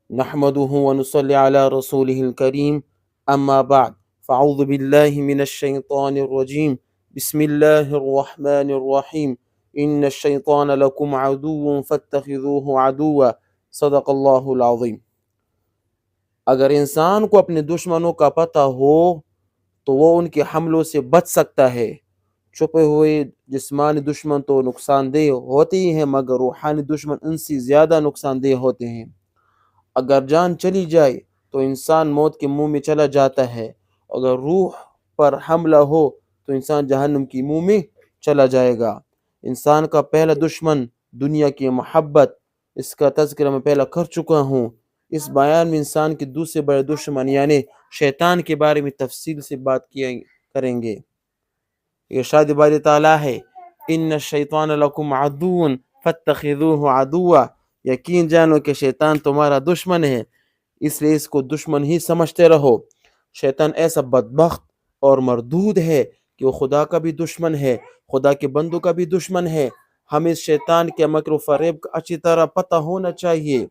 نحمده ونصلي على رسوله الكريم أما بعد فأعوذ بالله من الشيطان الرجيم بسم الله الرحمن الرحيم إن الشيطان لكم عدو فاتخذوه عدوا صدق اللہ العظیم۔ اگر انسان کو اپنے دشمنوں کا پتہ ہو تو وہ ان کے حملوں سے بچ سکتا ہے۔ چھپے ہوئے جسمانی دشمن تو نقصان دہ ہوتے ہی ہیں، مگر روحانی دشمن ان سے زیادہ نقصان دہ ہوتے ہیں۔ اگر جان چلی جائے تو انسان موت کے منہ میں چلا جاتا ہے، اگر روح پر حملہ ہو تو انسان جہنم کی منہ میں چلا جائے گا۔ انسان کا پہلا دشمن دنیا کی محبت، اس کا تذکرہ میں پہلا کر چکا ہوں۔ اس بیان میں انسان کے دوسرے بڑے دشمن یعنی شیطان کے بارے میں تفصیل سے بات کریں گے۔ ارشاد باری تعالیٰ ہے ان الشیطان لکم عدو فاتخذوہ عدوا، یقین جانو کہ شیطان تمہارا دشمن ہے، اس لیے اس کو دشمن ہی سمجھتے رہو۔ شیطان ایسا بدبخت اور مردود ہے کہ وہ خدا کا بھی دشمن ہے، خدا کے بندوں کا بھی دشمن ہے۔ ہمیں اس شیطان کے مکر و فریب کا اچھی طرح پتہ ہونا چاہیے،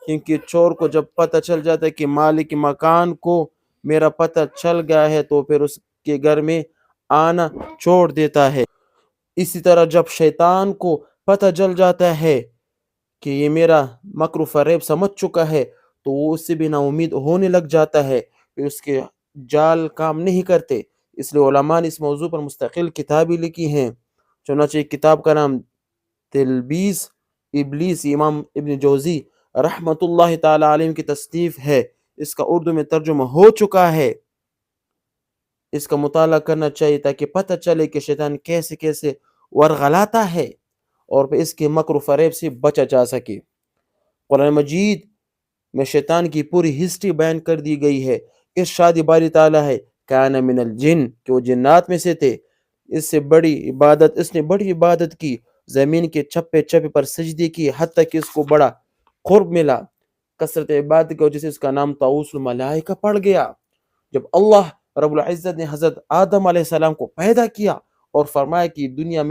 کیونکہ چور کو جب پتہ چل جاتا ہے کہ مالک مکان کو میرا پتہ چل گیا ہے تو پھر اس کے گھر میں آنا چھوڑ دیتا ہے۔ اسی طرح جب شیطان کو پتہ چل جاتا ہے کہ یہ میرا مکر و فریب سمجھ چکا ہے تو وہ اس سے بھی نا امید ہونے لگ جاتا ہے، پھر اس کے جال کام نہیں کرتے۔ اس لیے علماء نے اس موضوع پر مستقل کتابیں لکھی ہیں، چنانچہ ایک کتاب کا نام تلبیس ابلیس امام ابن جوزی رحمۃ اللہ تعالی علیہ کی تصنیف ہے، اس کا اردو میں ترجمہ ہو چکا ہے۔ اس کا مطالعہ کرنا چاہیے تاکہ پتہ چلے کہ شیطان کیسے کیسے ورغلاتا ہے اور پھر اس کے مکر و فریب سے بچا جا سکے۔ قرآن مجید میں شیطان کی پوری ہسٹری بیان کر دی گئی ہے۔ ارشاد باری تعالیٰ ہے کان من الجن، کہ وہ جنات میں سے تھے، اس سے بڑی عبادت اس نے بڑی عبادت کی، زمین کے چپے چپے پر سجدے کی، حتیٰ کہ اس کو بڑا قرب ملا۔ کثرت عبادت کی وجہ سے اس کا نام طاؤوس الملائکہ پڑ گیا۔ جب اللہ رب العزت نے حضرت آدم علیہ السلام کو پیدا کیا اور فرمایا کہ دنیا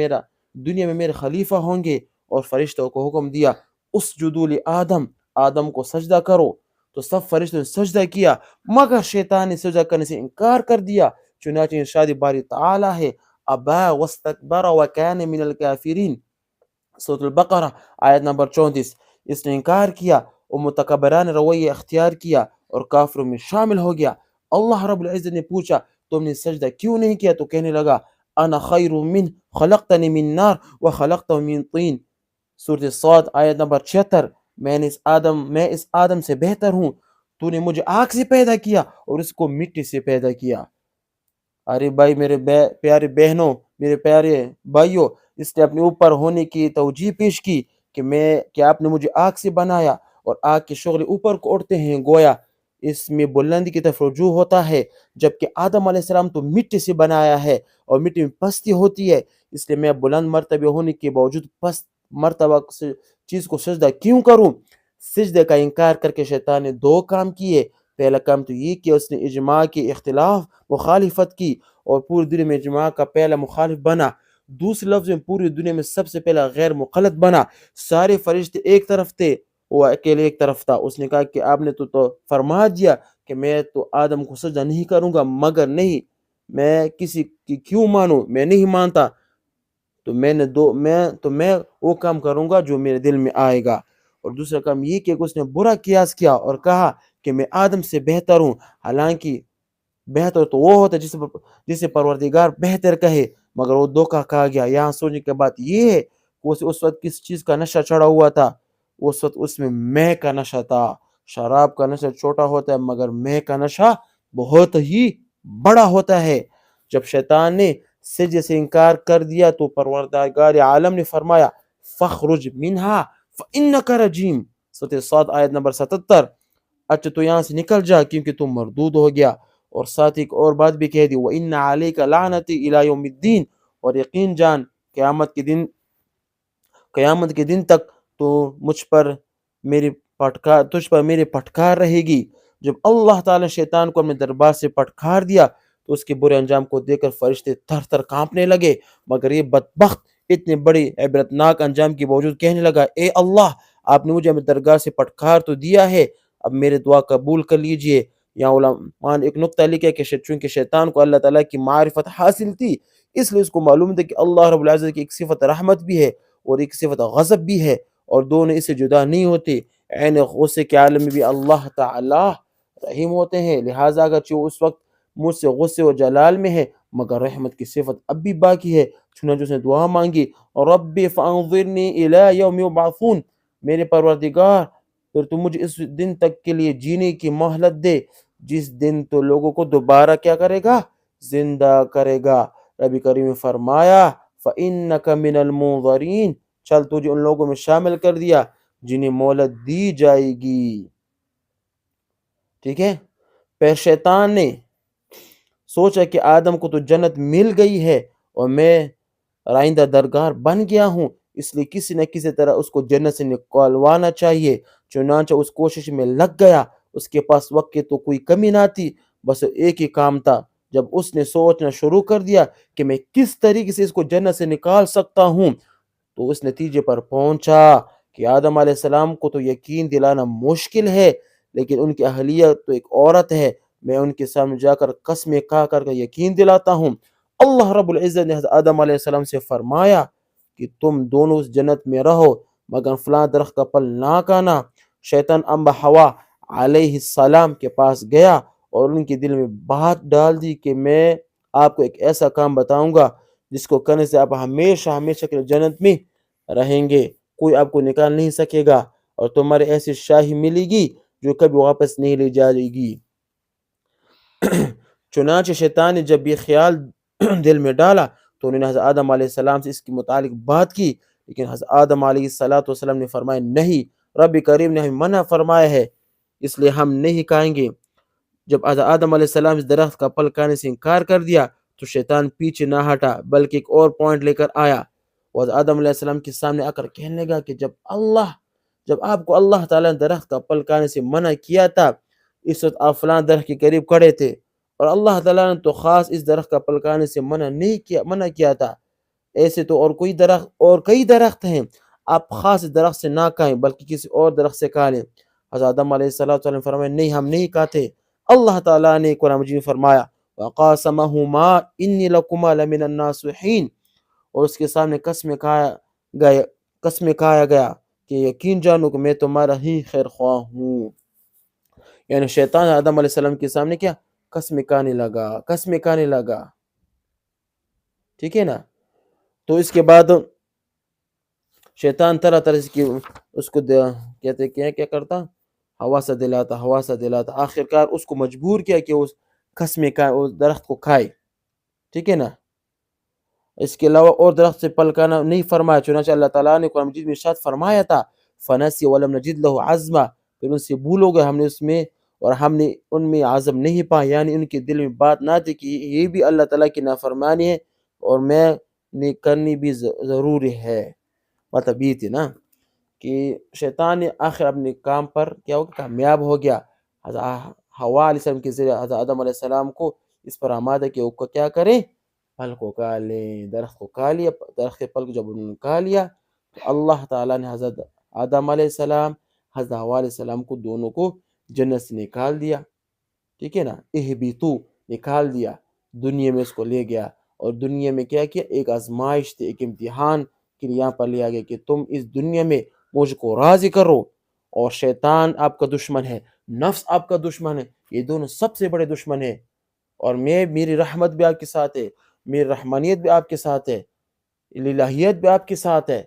میں میرے خلیفہ ہوں گے، اور فرشتوں کو حکم دیا اسجدوا لآدم، آدم کو سجدہ کرو، تو سب فرشتوں نے سجدہ کیا، مگر شیطان نے سجدہ کرنے سے انکار کر دیا۔ چنانچہ ارشاد باری تعالیٰ ہے ابا واستکبر وکان من الکافرین، سورۃ البقرہ آیت نمبر 34۔ اس نے انکار کیا اور متکبرانہ رویہ اختیار کیا اور کافروں میں شامل ہو گیا۔ اللہ رب العزت نے پوچھا تم نے سجدہ کیوں نہیں کیا؟ تو کہنے لگا انا خیر من خلقتنی من نار وخلقتہ من طین، سورۃ صاد آیت نمبر 76۔ میں اس آدم سے بہتر ہوں، تو نے مجھے آگ سے پیدا کیا اور اس کو مٹی سے پیدا کیا۔ ارے بھائی، میرے پیارے بہنوں، میرے پیارے بھائیوں، اس نے اپنے اوپر ہونے کی توجیہ پیش کی کہ آپ نے مجھے آگ سے بنایا اور آگ کے شعلے اوپر کو اڑتے ہیں، گویا اس میں بلندی کی طرف رجوع ہوتا ہے، جبکہ آدم علیہ السلام تو مٹی سے بنایا ہے اور مٹی میں پستی ہوتی ہے، اس لیے میں بلند مرتبہ ہونے کے باوجود پست مرتبہ چیز کو سجدہ کیوں کروں؟ سجدے کا انکار کر کے شیطان نے دو کام کیے۔ پہلا کام تو یہ کہ اس نے اجماع کے اختلاف مخالفت کی اور پوری دنیا میں اجماع کا پہلا مخالف بنا۔ دوسرے لفظ میں پوری دنیا میں سب سے پہلا غیر مقلد بنا۔ سارے فرشتے ایک طرف تھے، وہ اکیلے ایک طرف تھا۔ اس نے کہا کہ آپ نے تو فرما دیا کہ میں تو آدم کو سجدہ نہیں کروں گا، مگر نہیں، میں کسی کی کیوں مانوں؟ میں نہیں مانتا تو میں وہ کام کروں گا جو میرے دل میں آئے گا۔ اور دوسرا کام یہ کہ اس نے برا قیاس کیا اور کہا کہ میں آدم سے بہتر ہوں، حالانکہ بہتر تو وہ ہوتا ہے جسے پروردگار بہتر کہے، مگر وہ دھوکہ کہا گیا۔ یہاں سوچنے کی بات یہ ہے کہ اس وقت کس چیز کا نشہ چڑھا ہوا تھا؟ اس وقت اس میں مے کا نشہ تھا۔ شراب کا نشہ چھوٹا ہوتا ہے، مگر مے کا نشہ بہت ہی بڑا ہوتا ہے۔ جب شیطان نے سجدے سے انکار کر دیا تو پروردگار عالم نے فرمایا فخرج منہا فانک رجیم، سورۃ صاد آیت نمبر 77۔ اچھا تو یہاں سے نکل جا کیونکہ تم مردود ہو گیا۔ اور ساتھ ایک اور بات بھی کہہ دی وَإِنَّ عَلَيْكَ لَعْنَتِي إِلَى يَوْمِ الدِّينِ، اور یقین جان قیامت کے دن تک تو تجھ پر میری پٹکار رہے گی۔ جب اللہ تعالیٰ شیطان کو اپنے دربار سے پٹکار دیا تو اس کے برے انجام کو دیکھ کر فرشتے تھر تھر کانپنے لگے، مگر یہ بدبخت اتنے بڑے عبرتناک انجام کے باوجود کہنے لگا اے اللہ، آپ نے مجھے اپنے درگاہ سے پٹکار تو دیا ہے، اب میرے دعا قبول کر لیجئے۔ یہاں علماء نے ایک نقطہ لکھا کہ چونکہ شیطان کو اللہ تعالیٰ کی معرفت حاصل تھی، اس لیے اس کو معلوم تھا کہ اللہ رب العزت کی ایک صفت رحمت بھی ہے اور ایک صفت غضب بھی ہے، اور دونوں اس سے جدا نہیں ہوتے۔ عین غصے کے عالم میں بھی اللہ تعالیٰ رحیم ہوتے ہیں، لہٰذا اگرچہ وہ اس وقت مجھ سے غصے و جلال میں ہے مگر رحمت کی صفت اب بھی باقی ہے، چنانچہ اس نے دعا مانگی، رب فانظرنی الی یوم یبعثون، میرے پروردگار پھر تو مجھے اس دن تک کے لیے جینے کی مہلت دے جس دن تو لوگوں کو دوبارہ کیا کرے گا؟ زندہ کرے گا۔ نبی کریم نے فرمایا فَإِنَّكَ مِنَ الْمُنظَرِينَ، چل تجھے ان لوگوں میں شامل کر دیا جنہیں مہلت دی جائے گی۔ ٹھیک ہے، پھر شیطان نے سوچا کہ آدم کو تو جنت مل گئی ہے اور میں رائندہ درگار بن گیا ہوں، اس لیے کسی نہ کسی طرح اس کو جنت سے نکلوانا چاہیے۔ چنانچہ اس کوشش میں لگ گیا، اس کے پاس وقت کی تو کوئی کمی نہ تھی، بس ایک ہی کام تھا۔ جب اس نے سوچنا شروع کر دیا کہ میں کس طریقے سے اس کو جنت سے نکال سکتا ہوں، تو اس نتیجے پر پہنچا کہ آدم علیہ السلام کو تو یقین دلانا مشکل ہے، لیکن ان کی اہلیہ تو ایک عورت ہے، میں ان کے سامنے جا کر قسمیں کھا کر یقین دلاتا ہوں۔ اللہ رب العزت نے حضرت آدم علیہ السلام سے فرمایا کہ تم دونوں اس جنت میں رہو مگر فلاں درخت کا پھل نہ کھانا۔ شیطان انبا حوا علیہ السلام کے پاس گیا اور ان کے دل میں بات ڈال دی کہ میں آپ کو ایک ایسا کام بتاؤں گا جس کو کرنے سے آپ ہمیشہ ہمیشہ کے جنت میں رہیں گے، کوئی آپ کو نکال نہیں سکے گا، اور تمہارے ایسی شاہی ملے گی جو کبھی واپس نہیں لے جائے گی۔ چنانچہ شیطان نے جب یہ خیال دل میں ڈالا تو انہوں نے حضرت آدم علیہ السلام سے اس کے متعلق بات کی، لیکن حضرت آدم علیہ السلام نے فرمایا نہیں، رب کریم نے ہمیں منع فرمایا ہے، اس لیے ہم نہیں کھائیں گے۔ جب حضرت آدم علیہ السلام اس درخت کا پھل کھانے سے انکار کر دیا تو شیطان پیچھے نہ ہٹا بلکہ ایک اور پوائنٹ لے کر آیا، وہ حضرت آدم علیہ السلام کے سامنے آ کر کہنے لگا کہ جب آپ کو اللہ تعالیٰ نے درخت کا پھل کھانے سے منع کیا تھا، اس وقت آپ فلاں درخت کے قریب کھڑے تھے، اور اللہ تعالیٰ نے تو خاص اس درخت کا پھل کھانے سے منع کیا تھا، ایسے تو اور کئی درخت ہیں، آپ خاص اس درخت سے نہ کھائیں بلکہ کسی اور درخت سے کھا لیں۔ حضرت آدم علیہ السلام نے فرمایا نہیں، ہم نہیں کھاتے۔ اللہ تعالیٰ نے قرآن مجید میں فرمایا وَقَاسَمَهُمَا إِنِّي لَكُمَا لَمِنَ النَّاصِحِينَ، اور اس کے سامنے قسم کھایا گیا کہ یقین جانو کہ میں تمہارا ہی خیر خواہ ہوں۔ یعنی شیطان آدم علیہ السلام کے سامنے کیا قسم کھانے لگا، ٹھیک ہے نا۔ تو اس کے بعد شیطان طرح طرح سے اس کو کہتے کیا کرتا، ہوا سا دلاتا، آخرکار اس کو مجبور کیا کہ اس درخت کو کھائے، ٹھیک ہے نا۔ اس کے علاوہ اور درخت سے پھل کھانا نہیں فرمایا، چنانچہ اللہ تعالیٰ نے قرآن مجید میں ارشاد فرمایا تھا فَنَسِيَ وَلَمْ نَجِدْ لَهُ عَزْمًا، پھر ان سے بھولو گے ہم نے ان میں عزم نہیں پایا، یعنی ان کے دل میں بات نہ تھی کہ یہ بھی اللہ تعالیٰ کی نافرمانی ہے اور میں نے کرنی بھی ضروری ہے۔ مطلب یہ تھی نا کہ شیطان نے آخر اپنے کام پر کامیاب ہو گیا، حوا علیہ السلام کے ذریعے حضرت آدم علیہ السلام کو اس پر آمادہ کہ وہ کیا کریں، پھل کو کھا لیں، درخت کو کھا لیا۔ درخت کے پھل کو جب انہوں نے کھا لیا تو اللہ تعالیٰ نے حضرت آدم علیہ السلام حضرت حوا علیہ السلام کو دونوں کو جنت سے نکال دیا، ٹھیک ہے نا، اہبطوا نکال دیا، دنیا میں اس کو لے گیا، اور دنیا میں کیا ایک آزمائش تھی، ایک امتحان کے لیے یہاں پر لیا گیا کہ تم اس دنیا میں مجھ کو راضی کرو، اور شیطان آپ کا دشمن ہے، نفس آپ کا دشمن ہے، یہ دونوں سب سے بڑے دشمن ہیں، اور میری رحمت بھی آپ کے ساتھ ہے، میری رحمانیت بھی آپ کے ساتھ ہے، الہیت بھی آپ کے ساتھ ہے،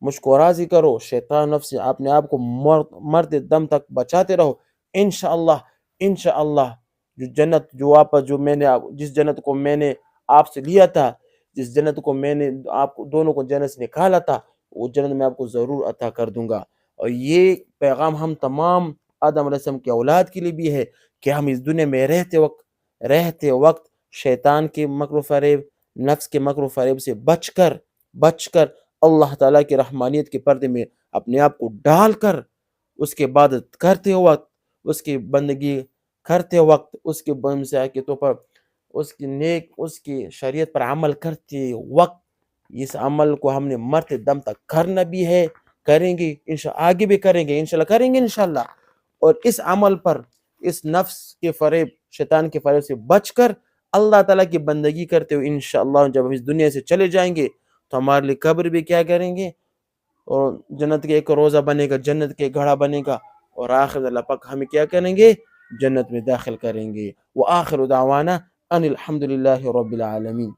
مجھ کو راضی کرو۔ شیطان نفس سے اپنے آپ کو مرتے دم تک بچاتے رہو، انشاءاللہ جس جنت کو میں نے آپ سے لیا تھا، جس جنت کو میں نے آپ دونوں کو جنت سے نکالا تھا، وہ جنت میں آپ کو ضرور عطا کر دوں گا۔ اور یہ پیغام ہم تمام آدم علیہ السلام کی اولاد کے لیے بھی ہے کہ ہم اس دنیا میں رہتے وقت شیطان کے مکر و فریب، نفس کے مکر و فریب سے بچ کر اللہ تعالیٰ کی رحمانیت کے پردے میں اپنے آپ کو ڈال کر اس کے عبادت کرتے وقت، اس کی بندگی کرتے وقت، اس کے کے طور پر اس کی شریعت پر عمل کرتے وقت، اس عمل کو ہم نے مرتے دم تک کرنا بھی ہے، کریں گے آگے بھی کریں گے انشاءاللہ، اور اس عمل پر، اس نفس کے فریب، شیطان کے فریب سے بچ کر اللہ تعالیٰ کی بندگی کرتے ہوئے انشاءاللہ جب ہم اس دنیا سے چلے جائیں گے تو ہمارے لیے قبر بھی کیا کریں گے، اور جنت کے ایک روزہ بنے گا، جنت کے گھڑا بنے گا، اور آخر اللہ پاک ہمیں کیا کریں گے، جنت میں داخل کریں گے۔ وآخر دعوانا ان الحمد للہ رب العالمین۔